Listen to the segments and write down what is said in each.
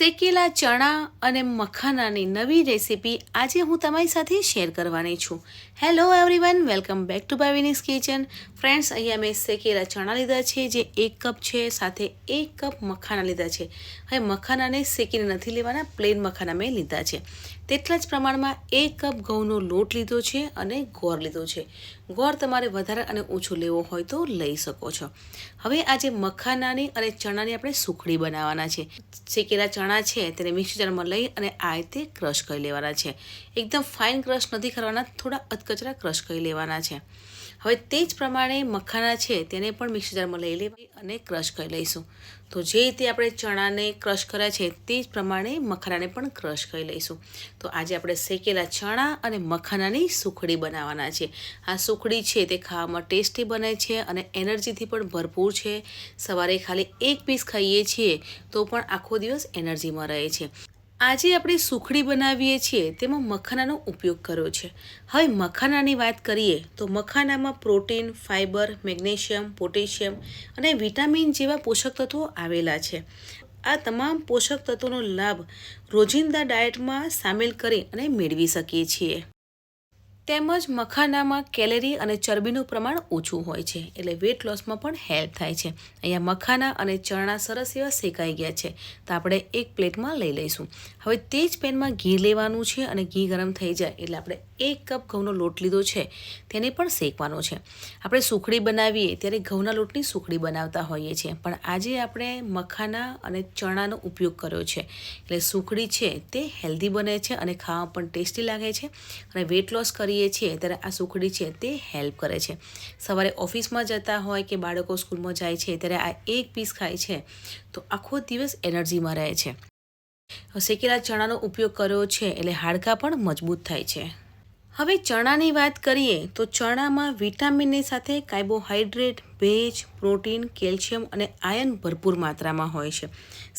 શેકેલા ચણા અને મખાનાની નવી રેસીપી આજે હું તમારી સાથે શેર કરવાની છું. Hello everyone, welcome back to Bhavini's kitchen. Friends, અહીંયા મેં શેકેલા ચણા લીધા છે જે 1 કપ છે, સાથે 1 કપ મખાના લીધા છે. હવે મખાનાને શેકીને નથી લેવાના, પ્લેન મખાના મેં લીધા છે. તેટલા જ પ્રમાણમાં 1 કપ ઘઉંનો લોટ લીધો છે અને ગોળ લીધો છે. ગોળ તમારે વધારે અને ઓછો લેવો હોય તો લઈ શકો છો. હવે આજે મખાનાની અને ચણાની આપણે સુખડી બનાવવાના છે. શેકેલા ચણા છે તેને મિક્સર જારમાં લઈ અને આ રીતે ક્રશ કરી લેવાના છે. એકદમ ફાઇન ક્રશ નથી કરવાના, થોડા અધકચરા ક્રશ કરી લેવાના છે. હવે તે જ પ્રમાણે મખાના છે તેને પણ મિક્સર જારમાં લઈ લેવા અને ક્રશ કરી લઈશું. તો જે રીતે આપણે ચણાને ક્રશ કર્યા છે તે જ પ્રમાણે મખાનાને પણ ક્રશ કરી લઈશું. તો આજે આપણે શેકેલા ચણા અને મખાનાની સુખડી બનાવવાના છે. આ સુખડી છે તે ખાવામાં ટેસ્ટી બને છે અને એનર્જીથી પણ ભરપૂર છે. સવારે ખાલી 1 પીસ ખાઈએ છીએ તો પણ આખો દિવસ એનર્જીમાં રહે છે. આજે આપણે સુખડી બનાવીએ છીએ તેમાં મખાનાનો ઉપયોગ કર્યો છે. હવે મખાનાની વાત કરીએ તો મખાનામાં પ્રોટીન, ફાઇબર, મેગ્નેશિયમ, પોટેશિયમ અને વિટામિન જેવા પોષક તત્વો આવેલા છે. આ તમામ પોષક તત્વોનો લાભ રોજિંદા ડાયટમાં સામેલ કરી અને મેળવી શકીએ છીએ. તેમજ મખાનામાં કેલરી અને ચરબીનું પ્રમાણ ઓછું હોય છે, એટલે વેટ લોસમાં પણ હેલ્પ થાય છે. અહીંયા મખાના અને ચણા સરસ એવા શેકાઈ ગયા છે તો આપણે એક પ્લેટમાં લઈ લઈશું. હવે તે જ પેનમાં ઘી લેવાનું છે અને ઘી ગરમ થઈ જાય એટલે આપણે 1 કપ ઘઉંનો લોટ લીધો છે તેને પણ શેકવાનો છે. આપણે સુખડી બનાવીએ ત્યારે ઘઉંના લોટની સુખડી બનાવતા હોઈએ છીએ, પણ આજે આપણે મખાના અને ચણાનો ઉપયોગ કર્યો છે એટલે સુખડી છે તે હેલ્ધી બને છે અને ખાવામાં પણ ટેસ્ટી લાગે છે અને વેટ લોસ કરીએ છીએ ત્યારે આ સુખડી છે તે હેલ્પ કરે છે. સવારે ઓફિસમાં જતા હોય કે બાળકો સ્કૂલમાં જાય છે ત્યારે આ 1 પીસ ખાય છે તો આખો દિવસ એનર્જીમાં રહે છે. શેકેલા ચણાનો ઉપયોગ કર્યો છે એટલે હાડકાં પણ મજબૂત થાય છે. હવે ચણાની વાત કરીએ તો ચણામાં વિટામિનની સાથે કાર્બોહાઈડ્રેટ, ભેજ, પ્રોટીન, કેલ્શિયમ અને આયર્ન ભરપૂર માત્રામાં હોય છે.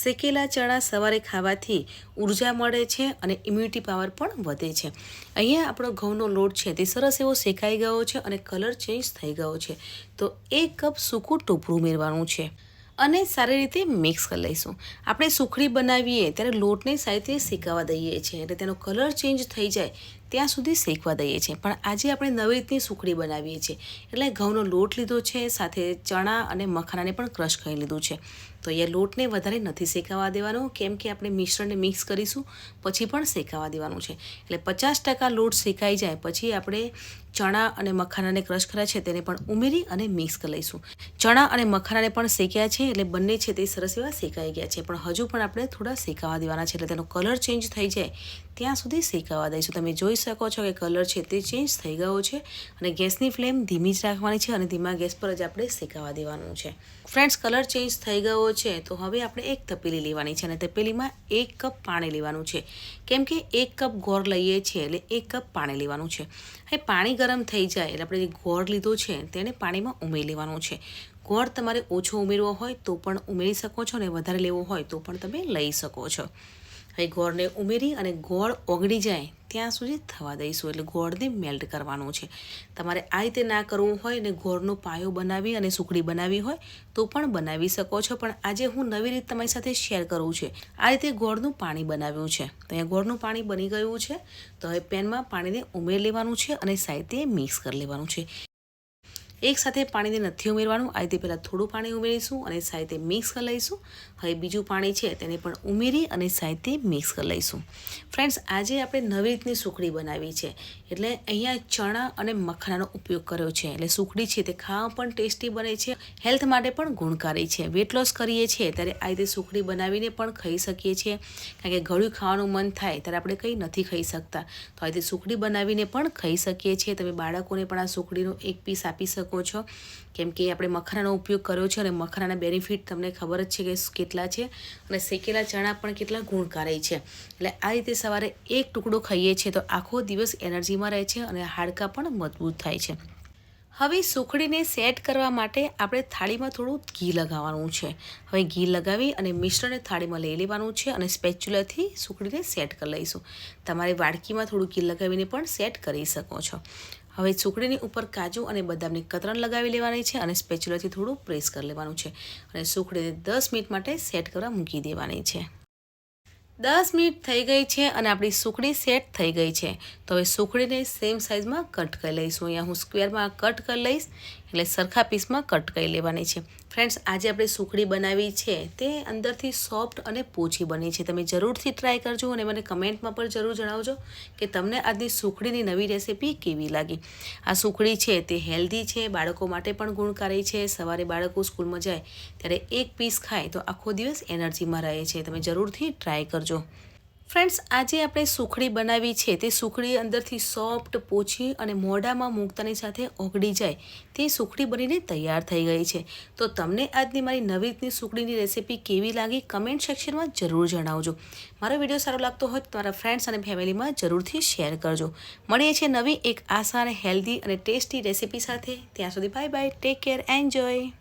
શેકેલા ચણા સવારે ખાવાથી ઉર્જા મળે છે અને ઇમ્યુનિટી પાવર પણ વધે છે. અહીંયા આપણો ઘઉંનો લોટ છે તે સરસ એવો શેકાઈ ગયો છે અને કલર ચેન્જ થઈ ગયો છે. તો 1 કપ સૂકું ટોપરું ઉમેરવાનું છે અને સારી રીતે મિક્સ કરી લઈશું. આપણે સુખડી બનાવીએ ત્યારે લોટને સાથે શેકાવા દઈએ છીએ એટલે તેનો કલર ચેન્જ થઈ જાય ત્યાં સુધી શેકવા દઈએ છીએ. પણ આજે આપણે નવી રીતની સુખડી બનાવીએ છીએ એટલે ઘઉંનો લોટ લીધો છે, સાથે ચણા અને મખાનાને પણ ક્રશ કરી લીધું છે. તો અહીંયા લોટને વધારે નથી શેકાવા દેવાનો, કેમ કે આપણે મિશ્રણને મિક્સ કરીશું પછી પણ શેકાવા દેવાનું છે. એટલે 50% લોટ શેકાઈ જાય પછી આપણે ચણા અને મખાનાને ક્રશ કર્યા છે તેને પણ ઉમેરી અને મિક્સ કરી લઈશું. ચણા અને મખાનાને પણ શેક્યા છે એટલે બંને છે તે સરસ એવા શેકાઈ ગયા છે, પણ હજુ પણ આપણે થોડા શેકાવા દેવાના છે એટલે તેનો કલર ચેન્જ થઈ જાય ત્યાં સુધી શેકાવા દઈશું. તમે જોઈ શકો છો કે કલર છે તે ચેન્જ થઈ ગયો છે અને ગેસની ફ્લેમ ધીમી જ રાખવાની છે અને ધીમા ગેસ પર જ આપણે શેકાવા દેવાનું છે. ફ્રેન્ડ્સ, કલર ચેન્જ થઈ ગયો છે તો હવે આપણે એક તપેલી લેવાની છે અને તપેલીમાં 1 કપ પાણી લેવાનું છે, કેમ કે 1 કપ ગોળ લઈએ છીએ એટલે 1 કપ પાણી લેવાનું છે. હવે પાણી ગરમ થઈ જાય એટલે આપણે જે ગોળ લીધો છે તેને પાણીમાં ઉમેરી લેવાનું છે. ગોળ તમારે ઓછો ઉમેરવો હોય તો પણ ઉમેરી શકો છો અને વધારે લેવો હોય તો પણ તમે લઈ શકો છો. હવે ગોળને ઉમેરી અને ગોળ ઓગળી જાય ત્યાં સુધી થવા દઈશું એટલે ગોળને મેલ્ટ કરવાનું છે. તમારે આ રીતે ના કરવું હોય ને ગોળનો પાયો બનાવી અને સુખડી બનાવી હોય તો પણ બનાવી શકો છો, પણ આજે હું નવી રીત તમારી સાથે શેર કરું છું. આ રીતે ગોળનું પાણી બનાવ્યું છે. તો અહીંયા ગોળનું પાણી બની ગયું છે તો હવે પેનમાં પાણીને ઉમેરી લેવાનું છે અને સાથે મિક્સ કરી લેવાનું છે. એક સાથે પાણીને નથી ઉમેરવાનું, આ રીતે પહેલાં થોડું પાણી ઉમેરીશું અને સાથે મિક્સ કરી લઈશું. હવે બીજું પાણી છે તેને પણ ઉમેરી અને સાથે મિક્સ કરી લઈશું. ફ્રેન્ડ્સ, આજે આપણે નવી રીતની સુખડી બનાવી છે એટલે અહીંયા ચણા અને મખાનાનો ઉપયોગ કર્યો છે એટલે સુખડી છે તે ખાવા પણ ટેસ્ટી બને છે, હેલ્થ માટે પણ ગુણકારી છે. વેટ લોસ કરીએ છીએ ત્યારે આ રીતે સુખડી બનાવીને પણ ખાઈ શકીએ છીએ, કારણ કે ગળ્યું ખાવાનું મન થાય ત્યારે આપણે કંઈ નથી ખાઈ શકતા તો આ રીતે સુખડી બનાવીને પણ ખાઈ શકીએ છીએ. તમે બાળકોને પણ આ સુખડીનો 1 પીસ આપી શકો છો, કેમ કે આપણે મખાનાનો ઉપયોગ કર્યો છે અને મખાનાના બેનિફિટ તમને ખબર જ છે કે કેટલા છે અને શેકેલા ચણા પણ કેટલા ગુણકારી છે. એટલે આ રીતે સવારે 1 ટુકડો ખાઈએ છીએ તો આખો દિવસ એનર્જીમાં રહે છે અને હાડકાં પણ મજબૂત થાય છે. હવે સુખડીને સેટ કરવા માટે આપણે થાળીમાં થોડું ઘી લગાવવાનું છે. હવે ઘી લગાવી અને મિશ્રણને થાળીમાં લઈ લેવાનું છે અને સ્પેચ્યુલાથી સુખડીને સેટ કરી લઈશું. તમારે વાડકીમાં થોડું ઘી લગાવીને પણ સેટ કરી શકો છો. હવે સુખડીની ઉપર કાજુ અને બદામની કતરણ લગાવી લેવાની છે અને સ્પેચ્યુલાથી થોડું પ્રેસ કરી લેવાનું છે અને સુખડીને 10 મિનિટ માટે સેટ કરવા મૂકી દેવાની છે. 10 મિનિટ થઈ ગઈ છે અને આપણી સુખડી સેટ થઈ ગઈ છે. તો હવે સુખડીને સેમ સાઇઝમાં કટ કરી લઈશું. અહીંયા હું સ્ક્વેરમાં કટ કરી લઈશ, એટલે સરખા પીસમાં કટ કરી લેવાની છે. ફ્રેન્ડ્સ, આજે આપણે સુખડી બનાવી છે તે અંદરથી સોફ્ટ અને પોચી બની છે. તમે જરૂરથી ટ્રાય કરજો અને મને કમેન્ટમાં પણ જરૂર જણાવજો કે તમને આજની સુખડીની નવી રેસીપી કેવી લાગી. આ સુખડી છે તે હેલ્ધી છે, બાળકો માટે પણ ગુણકારી છે. સવારે બાળકો સ્કૂલમાં જાય ત્યારે એક પીસ ખાય તો આખો દિવસ એનર્જીમાં રહે છે. તમે જરૂરથી ટ્રાય કરજો. ફ્રેન્ડ્સ, આજે આપણે સુખડી બનાવી છે તે સુખડી અંદરથી સોફ્ટ, પોચી અને મોઢામાં મૂકતાની સાથે ઓગળી જાય તે સુખડી બનીને તૈયાર થઈ ગઈ છે. તો તમને આજની મારી નવી રીતની સુખડીની રેસીપી કેવી લાગી કમેન્ટ સેક્શનમાં જરૂર જણાવજો. મારો વિડીયો સારો લાગતો હોય તો તમારા ફ્રેન્ડ્સ અને ફેમિલીમાં જરૂરથી શેર કરજો. મળીએ છીએ નવી એક આસાન, હેલ્ધી અને ટેસ્ટી રેસીપી સાથે. ત્યાં સુધી bye bye, take care, enjoy.